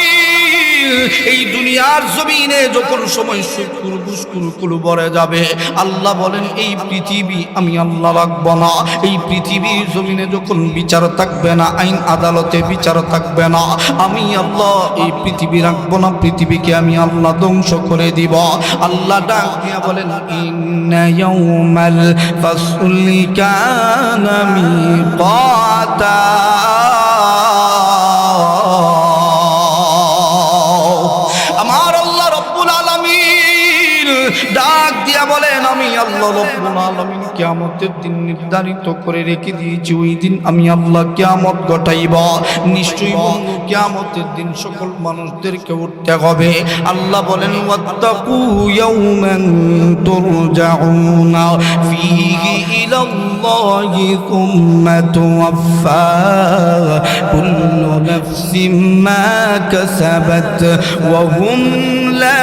এই দুনিয়ার জমিনে যখন সময় শুকুর গুসকুর ভরে যাবে, আল্লাহ বলেন এই পৃথিবী আমি আল্লাহ রাখবো না। এই পৃথিবীর জমিনে যখন বিচার থাকবে না, আইন আদালতে বিচার থাকবে না, আমি আল্লাহ এই পৃথিবী রাখবো না। পৃথিবীকে আমি আল্লাহ ধ্বংস করে দিব। আল্লাহ ডাক দিয়া বলেন ইন্না ইয়াউমাল ফাসলি কানা মিকাতা। আমার আল্লাহ রব্বুল আলামিন ডাক দিয়া বলেন আমি আল্লাহ রব্বুল আলামিন কিয়ামতের দিন নির্ধারিত করে রেখে দিয়েছি। ওই দিন আমি আল্লাহ কিয়ামত ঘটাইব। নিশ্চয়ই বন্ধু কিয়ামতের দিন সকল মানুষদেরকে উঠতে হবে। আল্লাহ বলেন ওয়াত্তাকু ইয়াওমান তুরজাউনা ফীহি ইলাল্লাহি সুম্মা তুওয়াফা কুল্লু নাফসিম মা কাসাবাত ওয়া হুম লা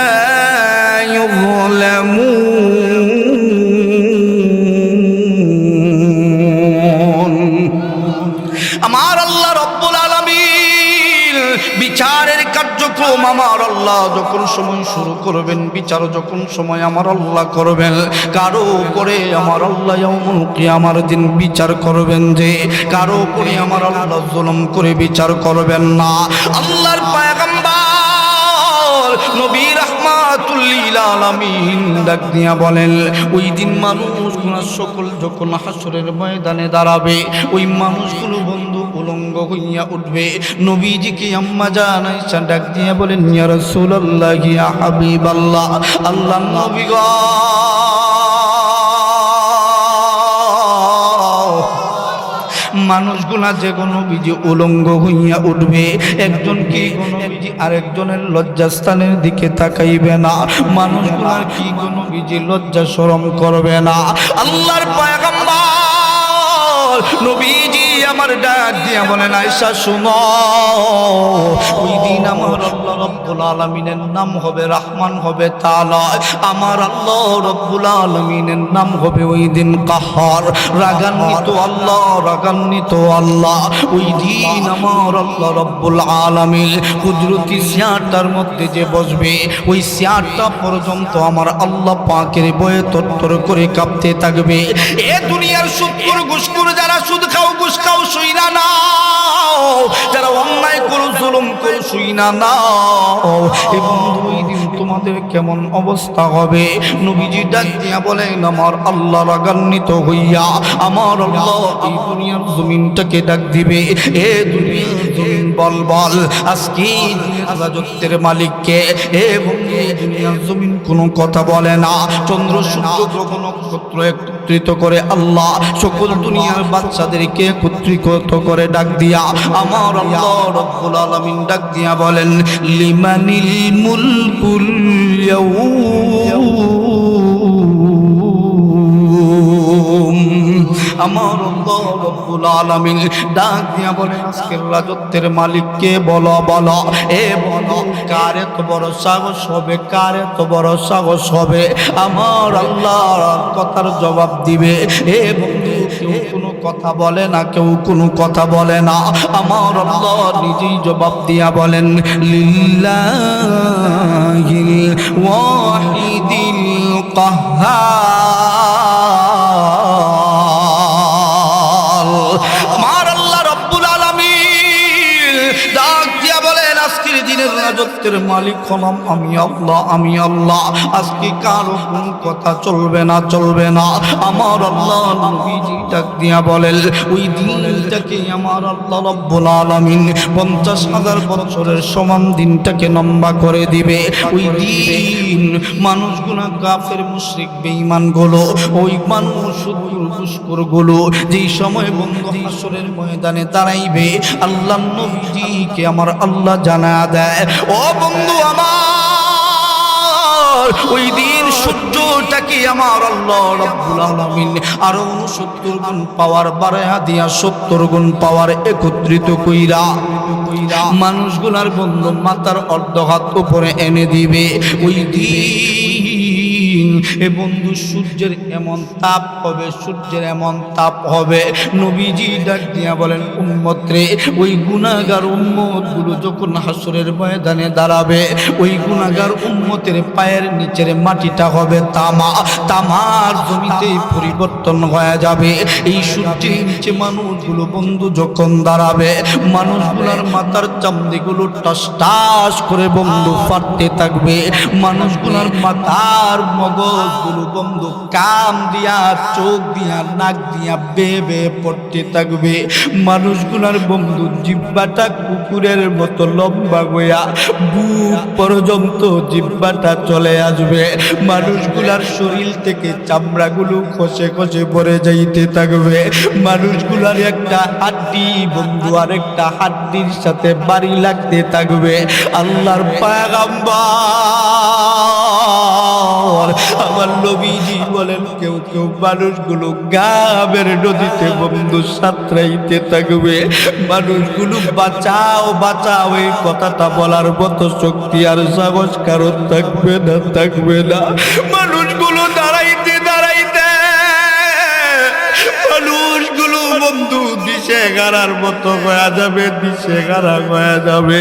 আমার আল্লাহ রব্বুল আলামিন বিচারের কার্যক্রম আমার আল্লাহ যখন সময় শুরু করবেন, বিচার যখন সময় আমার আল্লাহ করবেন, কারো উপরে আমার আল্লাহ ইয়াউমুল কিয়ামার দিন বিচার করবেন যে কারো উপরে আমার আল্লাহ জুলুম করে বিচার করবেন না। আল্লাহর পয়গম্বর নবী রাহমাতুল লিল আলামিন ডাক দিয়া বলেন ওই দিন মানুষগুলো সকল যখন হাসরের ময়দানে দাঁড়াবে, ওই মানুষগুলো বন্ধু উলঙ্গ হইয়া উঠবে। নবীজিকে আম্মা জান আয়েশা ডাক দিয়া বলেন ইয়া রাসূলুল্লাহ ইয়া হাবিবাল্লাহ, আল্লাহর নবী গো মানুষগুলা যে কোনো বিজি উলঙ্গ হইয়া উঠবে, একজন কি কোনো বিজি আরেকজনের লজ্জাস্থানের দিকে তাকাইবে না, মানুষগুলার কি কোনো বিজি লজ্জা শরম করবে না। আল্লাহর পয়গম্বর নবীজি আমার ডাক দিয়া বলেন আয়েশা শুনো, ওই দিন আমার আল্লাহ রব্বুল আলামিনের নাম হবে রহমান হবে তাআলা। আমার আল্লাহ রব্বুল আলামিনের নাম হবে ওই দিন কাহার, রাগান্বিত আল্লাহ, রাগান্বিত আল্লাহ। ওই দিন আমার আল্লাহ রব্বুল আলামিন কুদরতি চেয়ারটার মধ্যে যে বসবে, ওই চেয়ারটা পর্যন্ত আমার আল্লাহ পাকের বয়ে তরতর করে কাঁপতে থাকবে। এ দুনিয়ার সুদখোর ঘুষখোর যারা সুদ খাও ঘুষ খাও শুই না নাও, যারা অন্যায় করো জুলুম করো শুই না নাও, এ বন্ধু ওই দিন তোমাদের কেমন অবস্থা হবে? নবীজি ডাক দিয়া বলেন আমার আল্লাহ রাগান্বিত হইয়া আমার আল্লাহ এই দুনিয়ার জমিনটাকে ডাক দিবে, এ দুনিয়ার জমিন বল বল আজকে রাজত্বের মালিককে। এ বন্ধু দুনিয়ার জমিন কোনো কথা বলে না, চন্দ্র সূর্য গ্রহ নক্ষত্র একত্রিত করে আল্লাহ সকল দুনিয়ার বাচ্চাদেরকে একত্রিত করে ডাক দিয়া আমার আল্লাহ রব্বুল আলামিন ডাক দিয়া বলেন লিমানিল মুলকুল ইয়াউম। আমার আল্লাহ রব্বুল আলামিন ডাক দিয়া বলেন আজকের রাজত্বের মালিক কে বলো বলো, এ বলো কার এত বড় সাহস হবে, কার এত বড় সাহস হবে আমার আল্লাহর কথার জবাব দিবে। এ বন্ধু কেউ কোনো কথা বলে না, কেউ কোনো কথা বলে না, আমার আল্লাহ নিজেই জবাব দিয়া বলেন লিল্লাহিল ওয়াহিদিল কাহ্হার। আমার আল্লাহ রব্বুল আলামিন ডাক দিয়া বলেন আজকের দিনের রাজত্বের মালিক হলাম আমি আল্লাহ, আমি আল্লাহ। আজকে কারো কোনো কথা চলবে না, চলবে না। আমার আল্লাহ নবীজি ডাক দিয়া বলেন, ওই দিনটাকে আমার আল্লাহ রব্বুল আলামিন 50,000 বছরের সমান দিনটাকে লম্বা করে দিবে। ওই দিন মানুষগুলো কাফের মুশরিক বেঈমান গুলো, ওই মানুষ শত্রু দুষ্কর গুলো যেই সময় বন্ধু হাসরের ময়দানে দাঁড়াইবে, আল্লাহ নবীজিকে আমার আল্লাহ জানা দেয়, ও বন্ধু আমার, ওই দিন সূর্যটাকে আমার আল্লাহ রব্বুল আলামিন আরো 69 গুণ পাওয়ার বাড়ায়া দিয়া 70 গুণ পাওয়ার একত্রিত কইরা মানুষগুলার বন্ধু মাথার অর্ধ হাত উপরে এনে দিবে। ওই দিন এ বন্ধু সূর্যের এমন তাপ হবে, সূর্যের এমন তাপ হবে, নবীজি ডাক দিয়া বলেন, উম্মত রে, ওই গুনাহগার উম্মত গুলো যখন হাসরের ময়দানে দাঁড়াবে, ওই গুনাহগার উম্মতের পায়ের নিচের মাটিটা হবে তামা, তামার জমিতে পরিবর্তন হয়ে যাবে। এই সূর্যের নিচে মানুষগুলো বন্ধু যখন দাঁড়াবে, মানুষগুলোর মাথার চামড়িগুলো টাস টাস করে বন্ধু ফাটতে থাকবে, মানুষগুলোর মাথার মগজগুলো বন্ধু কান দিয়া, চোখ দিয়া, নাক দিয়া বেয়ে বেয়ে পড়তে থাকবে, মানুষগুলোর বন্ধু জিহ্বাটা কুকুরের মতো লম্বা হইয়া বুক পর্যন্ত জিহ্বাটা চলে আসবে, মানুষগুলার শরীর থেকে চামড়াগুলো খসে খসে পড়ে যাইতে থাকবে, মানুষগুলার একটা হাড্ডি বন্ধু আরেকটা হাড্ডির সাথে বাড়ি লাগতে থাকবে। আল্লাহর পয়গম্বর আমার নবীজি বলেন, কেউ কেউ মানুষগুলো গাবের নদীতে বন্ধু সাঁতরাইতে থাকবে, মানুষগুলো বাঁচাও বাঁচাও এই কথাটা বলার মতো শক্তি আর সাহস কারণ থাকবে না, থাকবে না। মানুষগুলো দাঁড়াইতে দাঁড়াইতে মানুষগুলো বন্ধু দিশে গারার মতো হয়ে যাবে, দিশে গারা হয়ে যাবে।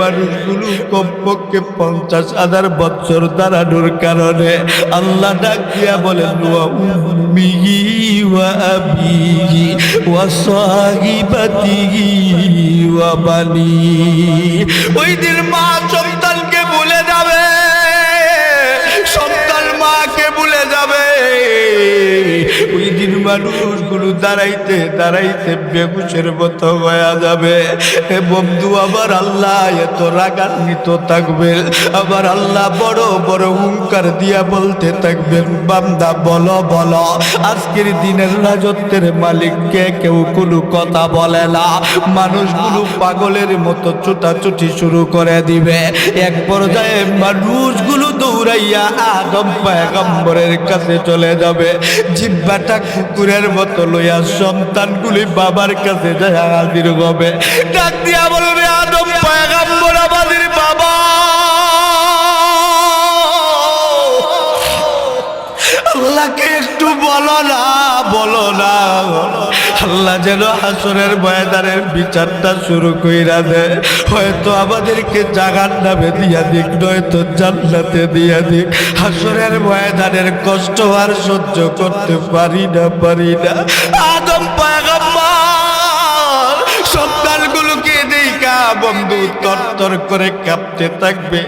মানুষগুলো কমপক্ষে 50,000 বছর দাঁড়ানোর কারণে আল্লাহ ডাক দিয়া বলেন, ওয়া উম্মিহি ওয়া আবিহি ওয়া সাহিবাতিহি ওয়া বানি। ওই দিন মা সন্তানকে ভুলে যাবে, সন্তান মাকে ভুলে যাবে। ওই দিন মানুষগুলো দাঁড়াইতে দাঁড়াইতে বেহুশের মতো হয়ে যাবে। হে বন্ধু, আবার আল্লাহ এত রাগান্বিত থাকবেন, আবার আল্লাহ বড় বড় হুঙ্কার দিয়া বলতে থাকবেন, বান্দা বলো বলো, আজকের দিনের রাজত্বের মালিককে কেউ কোনো কথা বলে না। মানুষগুলো পাগলের মতো ছুটাছুটি শুরু করে দিবে। এক পর্যায়ে মানুষগুলো দৌড়াইয়া আদম পয়গম্বরের কাছে চলে যাবে, জিহ্বাটা কুকুরের মতো লইয়া সন্তানগুলি বাবার কাছে যায় হাজির হবে, ডাক দিয়া বলবে, আদম পয়গম্বর আমাদের বাবা, আল্লাহকে একটু বলো না, বলো না। আল্লাহ যেন হাসরের ময়দানের বিচারটা শুরু কইরা দেয়, হয়তো আমাদেরকে জাহান্নামে দিয়া দিক, নয়তো জান্নাতে দিয়া দিক। হাসরের ময়দানের কষ্ট আর সহ্য করতে পারি না, পারি না। আদম পয়গম্বর সন্তানগুলোকে দেখা বন্ধু তরতর করে কাঁপতে থাকবে,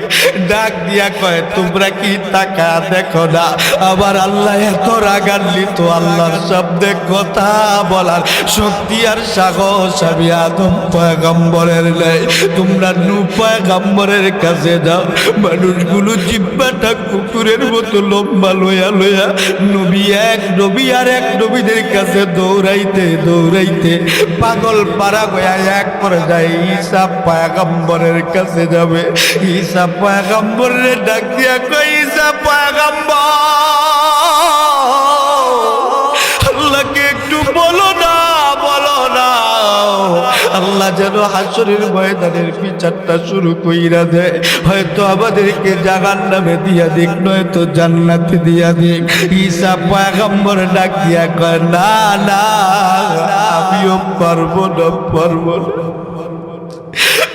ডাক দিয়া কয়, তোমরা কি তাকা দেখো না? আবার আল্লাহ এত রাগান্বিত, আল্লাহর শব্দে কথা বলার শক্তি আর সাহস আমি আদম পয়গম্বরের নেই। তোমরা নূহ পয়গম্বরের কাছে যাও, মানুষগুলো জিহ্বাটা কুকুরের মতো লম্বা লইয়া লইয়া নবী এক নবী আর এক নবীদের কাছে দৌড়াইতে দৌড়াইতে পাগল পারা গয়া এক পর্যায়ে ঈসা পয়গম্বরের কাছে যাবে। ঈসা পয়গম্বরের ডাক দিয়া কই, ঈসা পয়গম্বর, আল্লাহকে একটু বলো না, বলো না। আল্লাহ যেন হাসরের ময়দানের বিচারটা শুরু কইরা দেয়, হয়তো আমাদেরকে জাহান্নামে দিয়া দিক, নয়তো জান্নাতে দিয়া দিক। ঈসা পয়গম্বর ডাক দিয়া কয়, না না, আমিও পারবো না, পারবো না।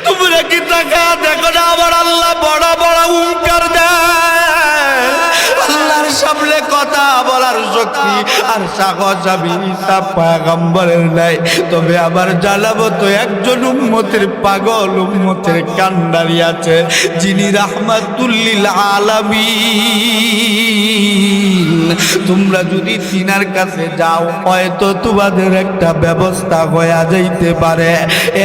তোমরা কি টাকা দেখো না, আমার আল্লাহ বড় বড় হুঙ্কার দেয়, আল্লাহর সামনে সামনে কথা বলার শক্তি আর সাহস আমি ঈসা পয়গম্বরের নাই। তবে আবার জানাবো তো একজন উম্মতের পাগল উম্মতের কান্ডারি আছে, যিনি রাহমাতুল লিল আলামিন। তোমরা যদি তিনার কাছে যাও হয়তো তোমাদের একটা ব্যবস্থা হয়ে যাইতে পারে।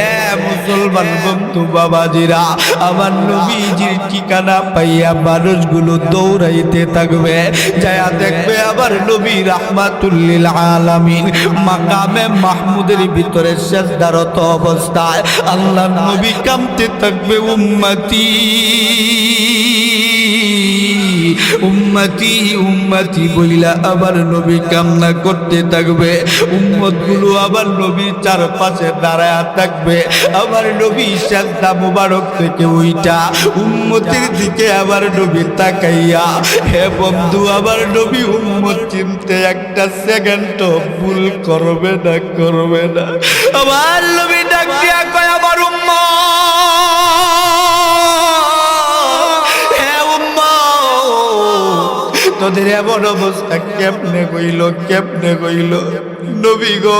এ মুসলমান বন্ধু বাবাজিরা, আমার নবীজির ঠিকানা পাইয়া মানুষগুলো দৌড়াইতে থাকবে, যায়া দেখবে আবার নবী রাহমাতুল লিল আলামিন মাকামে মাহমুদের ভিতরে সিজদারত অবস্থায় আল্লাহর নবী কাঁদতে থাকবে, উম্মতি উম্মতি উম্মতি বইলা আবার নবী কান্না করতে থাকবে। উম্মতগুলো আবার নবীর চারপাশে দাঁড়ায় থাকবে, আবার নবী সিজদা মুবারক থেকে উইটা উম্মতের দিকে আবার নবী তাকাইয়া, হে বন্ধু আবার নবী উম্মত চিনতে একটা সেকেন্ড ভুল করবে না, করবে না। আবার নবী ডাক দিয়া কয়, আমার উম্মত, তোদের এমন অবস্থা কেমনে কইল, কেমনে কইল? নবী গো,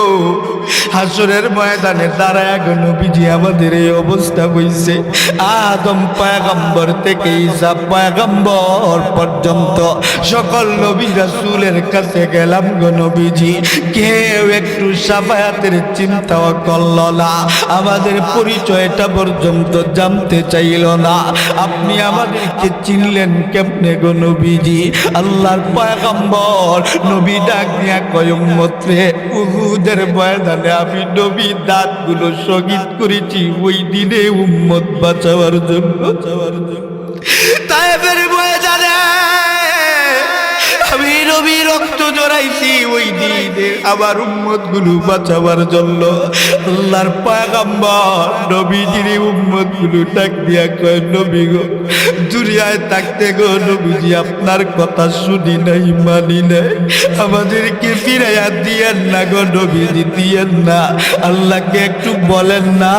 হাসরের ময়দানে দাঁড়ায় গো নবীজি আমাদের এই অবস্থা হইছে। আদম পয়গম্বর থেকে ঈসা পয়গম্বর পর্যন্ত সকল নবী রাসূলের কাছে গেলাম গো নবীজি, কেউ একটু শাফায়াতের চিন্তাও করল না, আমাদের পরিচয়টা পর্যন্ত জানতে চাইল না। আপনি আমাদেরকে চিনলেন কেমনে গো নবীজি? আল্লাহর পয়গম্বর নবী ডাক দিয়া কয়, উম্মত রে, উহুদের ময়দানে আমি নবী দাঁতগুলো শহীদ করেছি ওই দিনে উম্মত বাঁচাবার জন্য। তায়েফের ময়দানে আমি নবী রক্ত জড়াইছি ওই দিনে আমার উম্মত গুলো বাঁচাবার জন্য। আল্লাহর পয়গম্বর নবীজির উম্মত গুলো ডাক দিয়া কয়, নবী গো, দুনিয়ায় থাকতে গো নবীজি আপনার কথা শুনি নাই, মানি নাই, আমাদেরকে ফিরাইয়া দিয়েন না গো নবীজি, দিয়েন না। আল্লাহকে একটু বলেন না,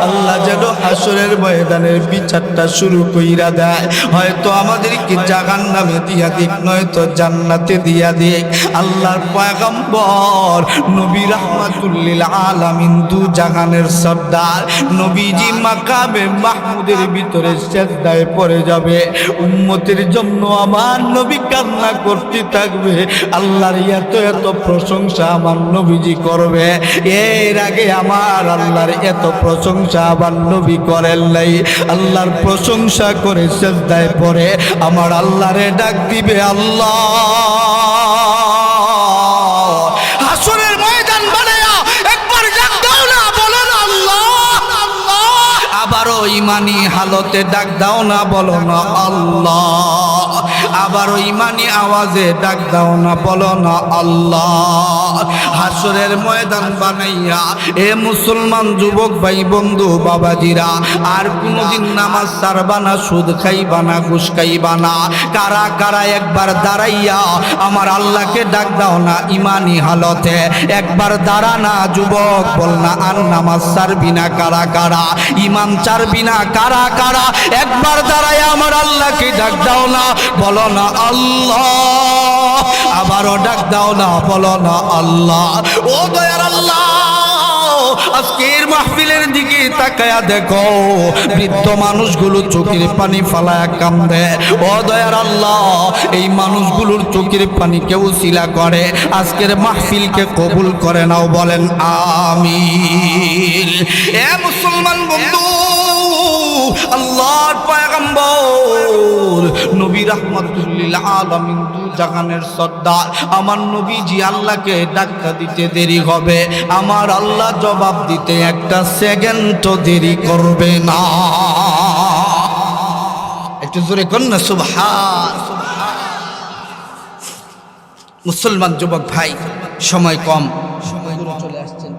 আল্লাহ যেন হাসরের ময়দানের বিচারটা শুরু কইরা দেয়, হয়তো আমাদেরকে জাহান্নামে দিয়া দিক, নয়তো জান্নাতে দিয়া দিক। আল্লাহর পয়গম্বর নবী রাহমাতুল লিল আলামিন দু জাহানের সর্দার নবীজি মাকামে মাহমুদের ভিতরে সিজদায় পড়ে যাবে, উম্মতের জন্য আমার নবী কান্না করতে থাকবে। আল্লাহর এত এত প্রশংসা আমার নবীজি করবে, এর আগে আমার আল্লাহর এত প্রশংসা আমার নবী করেন নাই। আল্লাহর প্রশংসা করে সিজদায় পড়ে আমার আল্লাহরে ডাক দিবে, আল্লাহ। হাসরের ময়দান বানায়া একবার ডাক দাও না, বলো না আল্লাহ। আবারও ইমানি হালতে ডাক দাও না, বলো না আল্লাহ। আবারও ইমানি আওয়াজে ডাক দাও না, বলো না আল্লাহ। হাসরের ময়দান বানাইয়া এ মুসলমান যুবক ভাই বন্ধু বাবাজিরা, আর কোনদিন নামাজ ছাড়বা না, সুদ খাইবা না, ঘুষ খাইবা না। কারা কারা একবার দাঁড়াইয়া আমার আল্লাহকে ডাক দাও না ইমানি হালতে? একবার দাঁড়া না যুবক, বল না আর নামাজ ছাড়বি না। কারা কারা ইমান ছাড়বি না? কারা কারা একবার দাঁড়াইয়া আমার আল্লাহকে ডাক দাও না, বলো না আল্লাহ। আবারও ডাক দাও না, বলো না আল্লাহ। ও দয়ার আল্লাহ, আজকের মাহফিলের দিকে তাকায়া দেখো, বৃদ্ধ মানুষগুলো চোখের পানি ফালায়া কান্দে। ও দয়ার আল্লাহ, এই মানুষগুলোর চোখের পানি কেউ উসিলা করে আজকের মাহফিলকে কবুল করে নাও, বলেন আমিন। এ মুসলমান বন্ধু, আল্লাহর পয়গম্বর নবী রাহমাতুল লিল আলামিন দু জাহানের সর্দার আমার নবীজি আল্লাহকে ডাক্তার দিতে দেরি হবে, আমার আল্লাহ জবাব দিতে একটা সেকেন্ডও দেরি করবে না। একটু জোরে কর না সুবহান। মুসলমান যুবক ভাই, সময় কম, চলে আসছেন।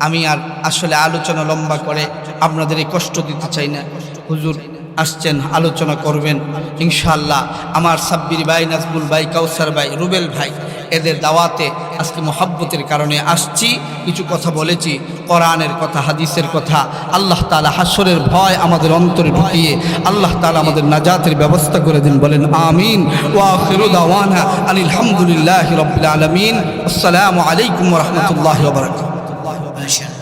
আমি আর আসলে আলোচনা লম্বা করে আপনাদের এই কষ্ট দিতে চাই না। হুজুর আসছেন, আলোচনা করবেন ইনশাআল্লাহ। আমার সাব্বির ভাই, নাজবুল ভাই, কাউসার ভাই, রুবেল ভাই, এদের দাওয়াতে আজকে মহাব্বতের কারণে আসছি, কিছু কথা বলেছি, কোরআনের কথা, হাদিসের কথা। আল্লাহ তাআলা হাসরের ভয় আমাদের অন্তরে ঢুকিয়ে আল্লাহ তাআলা আমাদের নাজাতের ব্যবস্থা করে দিন, বলেন আমিন। ওয়া আখিরু দাওয়ানা আনিল হামদুলিল্লাহি রাব্বিল আলামিন। আসসালামু আলাইকুম ওয়া রাহমাতুল্লাহি ওয়া বারাকাতুহু।